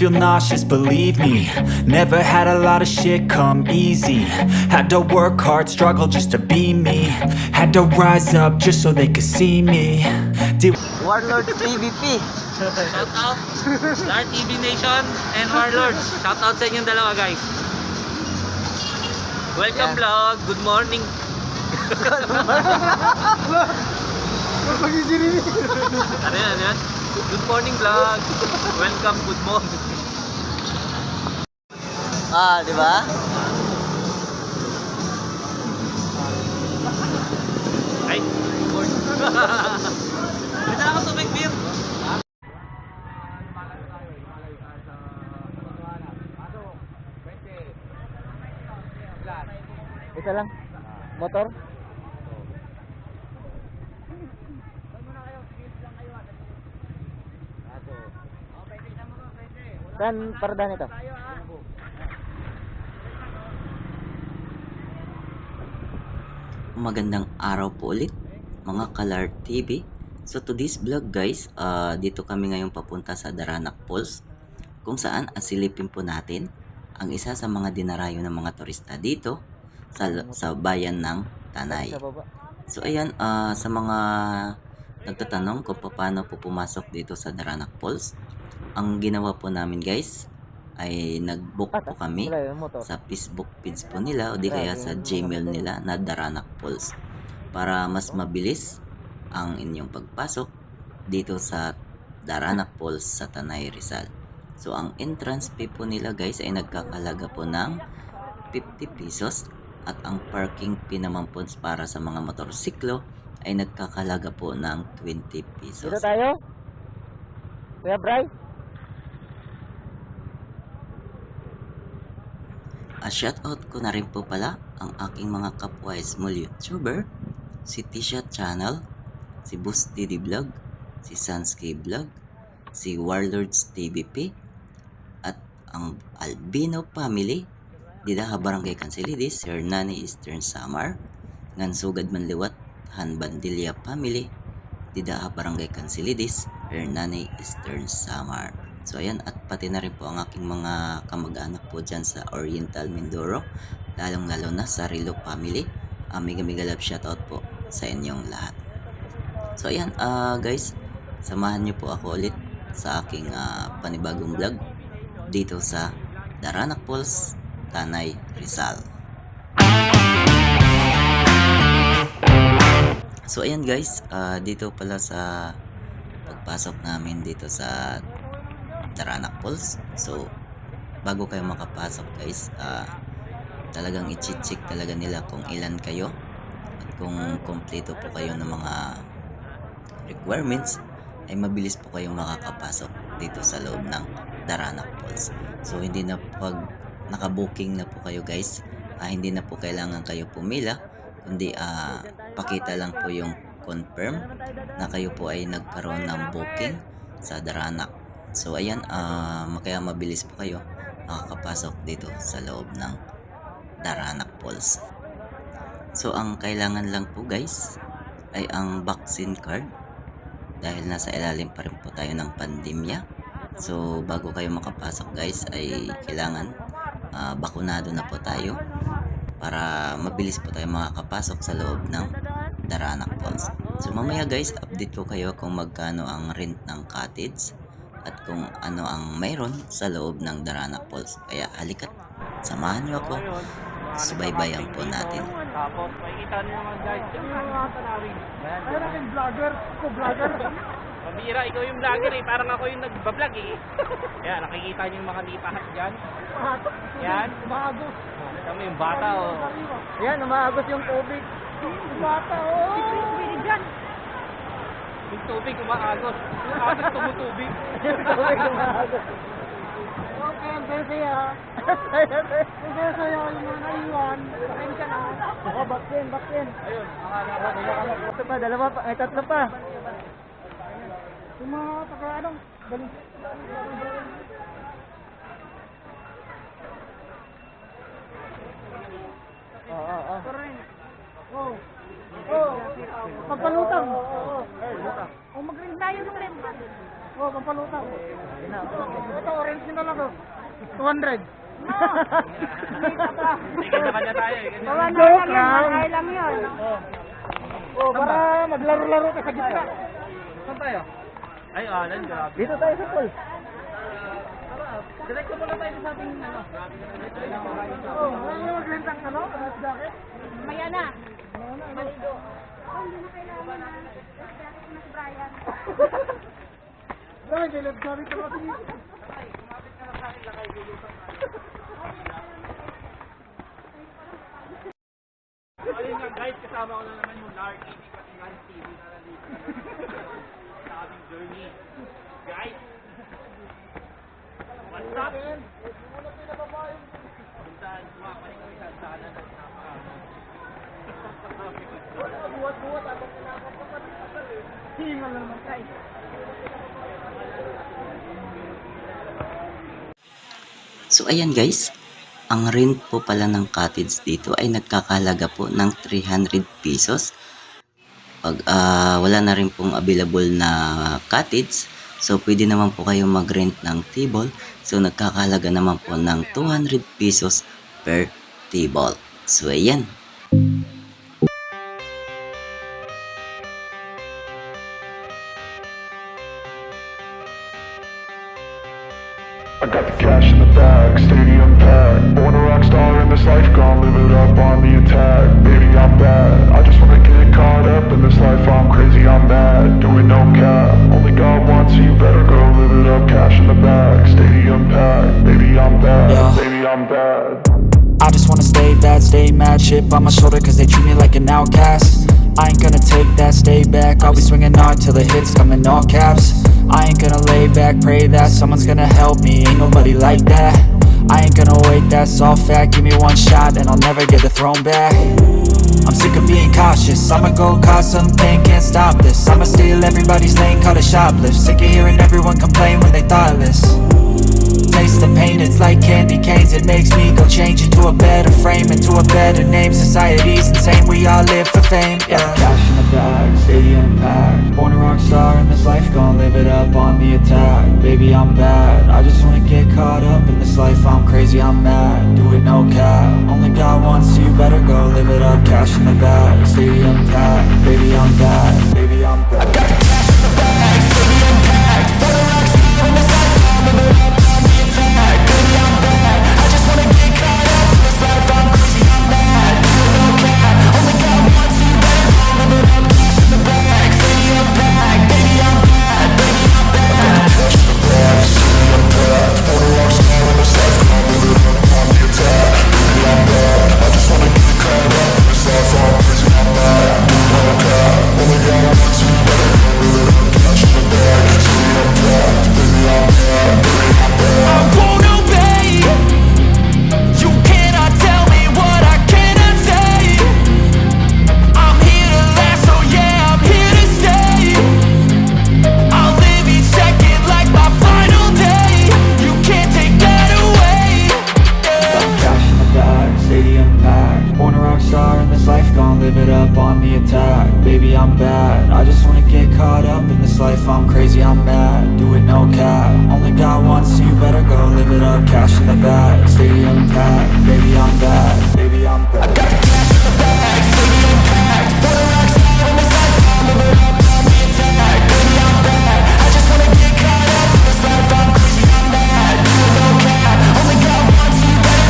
feel nauseous, believe me. Never had a lot of shit come easy. Had to work hard, struggle just to be me. Had to rise up just so they could see me. Warlords PVP. Shout out Star TV Nation and Warlords. Shout out sa inyong dalawa, guys. Welcome vlog. Good morning. Ano yan? Good morning vlog. Welcome, good morning. Di ba? Ay, good. May dala ko tubig, beer. Isa lang. Motor? Saan parada nito? Magandang araw po ulit mga Kalar TV. So to this vlog guys, dito kami ngayon papunta sa Daranac Falls, kung saan asilipin po natin ang isa sa mga dinarayo ng mga turista dito sa bayan ng Tanay. So ayan, sa mga nagtatanong kung paano po pumasok dito sa Daranac Falls, ang ginawa po namin guys ay nag-book po kami sa Facebook page po nila o di kaya sa Gmail nila na Daranac Falls para mas mabilis ang inyong pagpasok dito sa Daranac Falls sa Tanay, Rizal. So ang entrance fee po nila guys ay nagkakalaga po ng 50 pesos at ang parking fee naman po para sa mga motorsiklo ay nagkakalaga po ng 20 pesos. Dito tayo? Kuya Bray? Shoutout ko na rin po pala ang aking mga kapwa small YouTuber, si Tisha Channel, si Boss TD Vlog, si Sansky Vlog, si Warlords TVP, at ang Albino Family, Didaha Barangay Cancelidis, Sir Nani Eastern Samar, Ngansugad Manliwat, Han Bandilla Family, Didaha Barangay Cancelidis, Hernani Eastern Samar. So ayan, at pati na rin po ang aking mga kamag-anak po dyan sa Oriental Mindoro, lalong lalo na sa Rilo Family. Mega love shoutout po sa inyong lahat. So ayan guys, samahan nyo po ako ulit sa aking panibagong vlog dito sa Daranac Falls, Tanay, Rizal. So ayan guys, dito pala sa pagpasok namin dito sa Daranac Falls. So bago kayo makapasok guys, talagang i-check talaga nila kung ilan kayo at kung kompleto po kayo ng mga requirements, ay mabilis po kayong makakapasok dito sa loob ng Daranac Falls. So hindi na pag nakabooking na po kayo guys, hindi na po kailangan kayo pumila, kundi pakita lang po yung confirm na kayo po ay nagkaroon ng booking sa Daranac. So ayan, kaya mabilis po kayo makakapasok dito sa loob ng Daranac Falls. So ang kailangan lang po guys ay ang vaccine card, dahil nasa ilalim pa rin po tayo ng pandemya. So bago kayo makapasok guys ay kailangan bakunado na po tayo para mabilis po tayo makakapasok sa loob ng Daranac Falls. So mamaya guys, update ko kayo kung magkano ang rent ng cottage at kung ano ang mayroon sa loob ng Daranac Falls. Kaya halikat, samahan nyo ako, subaybayan po natin. Tapos, makikita nyo naman guys, yung mga tanawin. Ano yung vlogger? Ako vlogger? Pambira, ikaw yung vlogger eh. Parang ako yung nagbablog eh. Yan, nakikita nyo yung mga lipahat dyan. Yan. Umagos. Kami yung bata oh. Yan, umagos yung tubig. Bata tubig dyan. Yung tubig umaagos. Yung agos tumutubig. Yung tubig umagos. Okay, ang saya. Ang saya yung mga naiwan. Pakin ka na. Baksin. Ayun, akala ko. Ito pa, dalawa pa. Ay, tatlo pa. Yung mga taga-anong balik. Magpalutang. O mag-ring tayo ng rent. Oh, pampalutan. Ito, orange na lang oh. 200. Hindi kanya tayo eh. Joke lang yun. Oh, para maglaro-laro ka sa gitna. Saan tayo? Ay, alan, grabe. Dito tayo sa pool. Direct ko muna tayo sa ating ano. Oh, ano yung maglintang ano? Life jacket? Maya na. Maligo. Hindi na kailangan na. Jacket na si Brian. Dahil may life jacket ako kasi. Ayun nga guys, kasama ko na naman yung Lark TV Katigan TV na nandito sa aming journey. Guys! What's up? Puntaan, sumakalik kami sa sana na Buwat-buwat ako pinapapapad. Hingal na naman guys. So ayan guys, ang rent po pala ng cottage dito ay nagkakahalaga po ng 300 pesos. Pag wala na rin pong available na cottage, so pwede naman po kayo mag-rent ng table. So nagkakahalaga naman po ng 200 pesos per table. So ayan. I got the cash in the bag, stadium packed. Born a rock star in this life, gon' live it up on the attack. Baby, I'm bad, I just wanna get caught up in this life. I'm crazy, I'm mad, doing no cap. Only God wants you, better go live it up. Cash in the bag, stadium packed. Baby, I'm bad, Yeah. baby, I'm bad. I just wanna stay bad, stay mad. Chip on my shoulder cause they treat me like an outcast. I ain't gonna take that, stay back. I'll be swinging hard till the hits come in all caps. I ain't gonna lay back, pray that someone's gonna help me. Ain't nobody like that. I ain't gonna wait, that's all fact. Give me one shot and I'll never get the throne back. I'm sick of being cautious. I'ma go cause something, can't stop this. I'ma steal everybody's lane, call it shoplift. Sick of hearing everyone complain when they thoughtless. Taste the pain, it's like candy canes. It makes me go change into a better frame, into a better name. Society's insane, we all live for fame, yeah. Cash in the bag, stadium packed. Born a rock star in this life, gon' live it up on the attack. Baby, I'm bad, I just wanna get caught up in this life. I'm crazy, I'm mad, do it no cap. Only God wants you, better go live it up. Cash in the bag, stadium packed. Baby, I'm bad, baby, I'm bad. I got the cash in the bag, stadium packed. Born a rock star in this life, gon' live it up. I'm crazy, I'm mad, do it no cap. Only God wants you, better go live it up. Cash in the bag, stadium packed. Baby, I'm bad, baby, I'm bad. I got the cash in the bag, stadium packed. Born a rock star in this life, gon' live it up on the attack. Baby, I'm bad, I just wanna get caught up in this life. I'm crazy, I'm mad, do it no cap. Only God wants you, better go live it up. Cash in the bag, stadium packed. Baby, I'm bad, baby, I'm bad. I got the cash in the bag, stadium packed. Born a rock star in this life. Only God wants you, better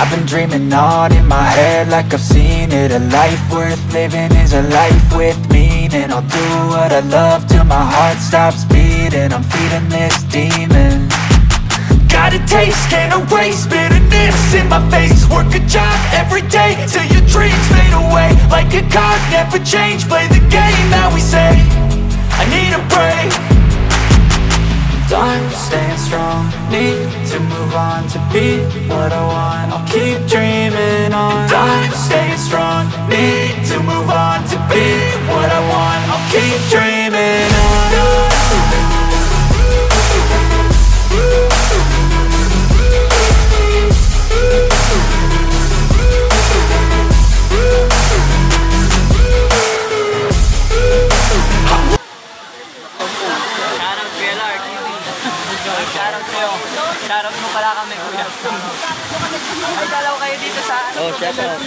I've been dreaming on in my head like I've seen it. A life worth living is a life with meaning. I'll do what I love till my heart stops beating. I'm feeding this demon. Got a taste, can't erase bitterness in my face. Work a job every day till your dreams fade away. Like a card, never change, play the game that we say. I need a break. I'm staying strong, need to move on to be what I want. I'll keep dreaming on. I'm staying strong, need to move on to be what I want. I'll keep dreaming on. Shoutout Kuya Lar TV. Shoutout sa'yo. Shoutout mo pala kami, Kuya. Ay, dalaw kayo dito sa ano? Oh, shoutout.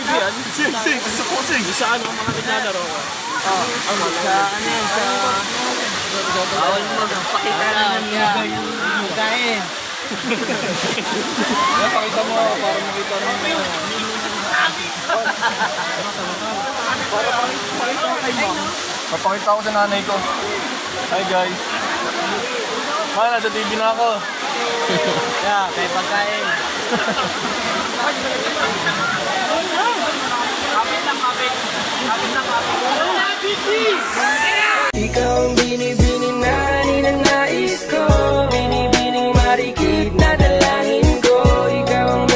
Sa ano ang mga naglalaro? Sa ano yan? Sa... Bawal mo, pakita lang yung kain. Pakita mo, para makita mo. Papakita ko sa nanay ko. Hi guys. Mahal, nasa TV na ako. Yeah, may pagkain. Kapit lang, kapit. Kapit lang, kapit. Ikaw ang binibini na ninanais ko, binibining marikit na dalangin ko. Ikaw ang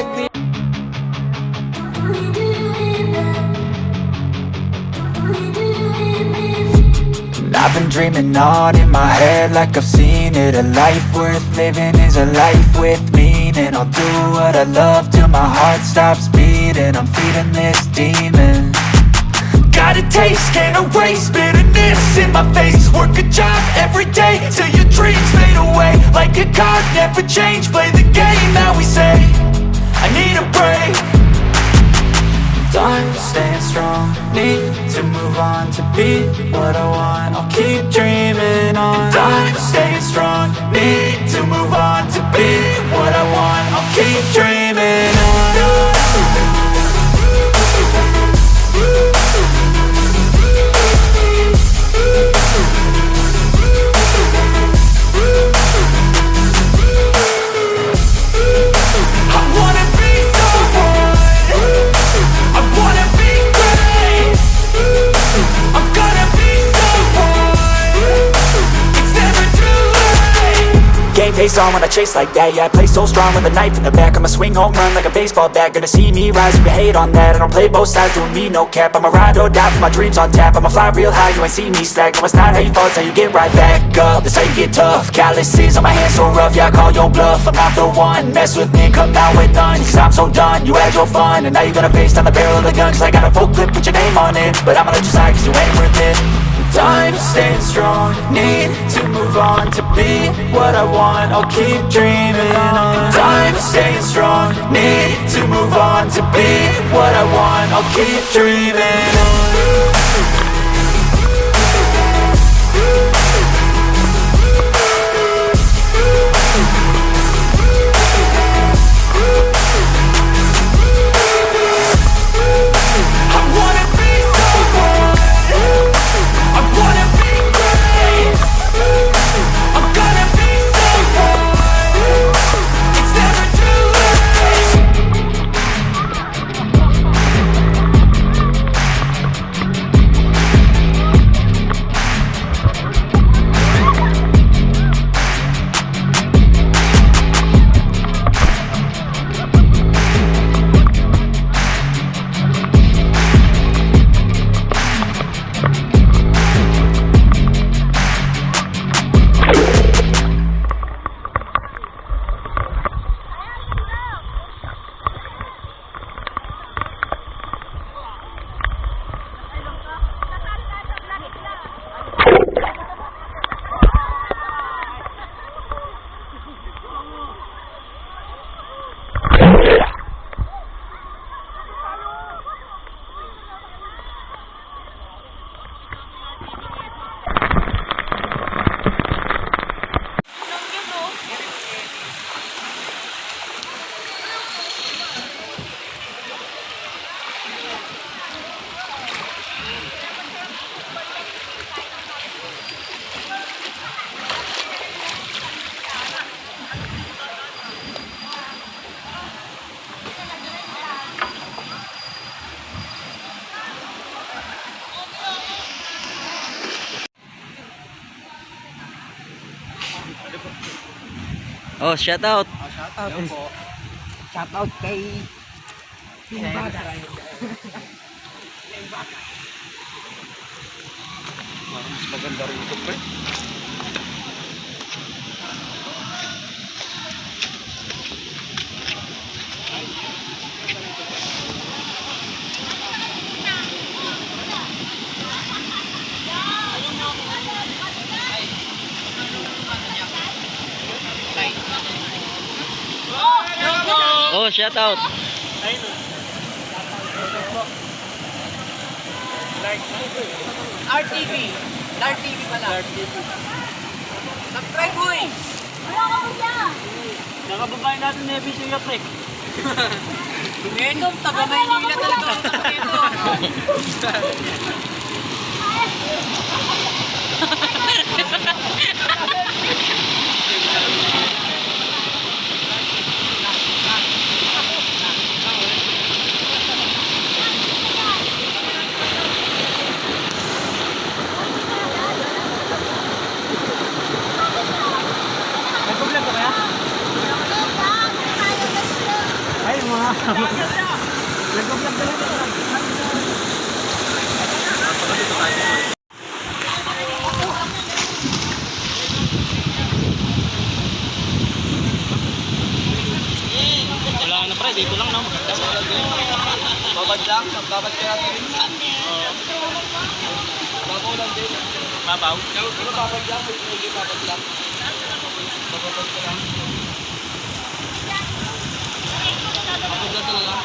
I've been dreaming on in my head like I've seen it. A life worth living is a life with meaning. I'll do what I love till my heart stops beating. I'm feeding this demon. Got a taste, can't erase bitterness in my face. Work a job every day till your dreams fade away. Like a card, never change, play the game that we say. I need a break. I'm staying strong, need to move on to be what I want. I'll keep dreaming on. I'm staying strong, need to move on to be what I want. I'll keep dreaming on. Face on when I chase like that, yeah, I play so strong with a knife in the back. I'ma swing home run like a baseball bat. Gonna see me rise, you can hate on that. I don't play both sides, doing me no cap. I'ma ride or die for my dreams on tap. I'ma fly real high, you ain't see me slack. No, it's not how you fall, it's how you get right back up. That's how you get tough. Calluses on my hands so rough, yeah, I call your bluff. I'm not the one, mess with me, come out with none. Cause I'm so done, you had your fun. And now you're gonna face down the barrel of the gun. Cause I got a full clip, put your name on it. But I'ma let you slide cause you ain't worth it. I'm staying strong, need to move on to be what I want. I'll keep dreaming on. I'm staying strong, need to move on to be what I want. I'll keep dreaming on. Oh, shout out. Shout out kay Timbada. Mas maganda rin ito, pre. Oh, shout out. RTV. RTV pala. Subscribe, boy! Nakababae natin na episode yung pre. Venom, taga Maynila talaga ang taga ito. Nag-vlog ka kaya? Ay, mga... Nag-vlog ka lang. Wala na pre, dito lang no. Maganda. Babad lang, babad ka natin. Babaw lang din. Babaw? Pero babad lang, hindi babad lang. Babad ka lang. Babad lang talaga.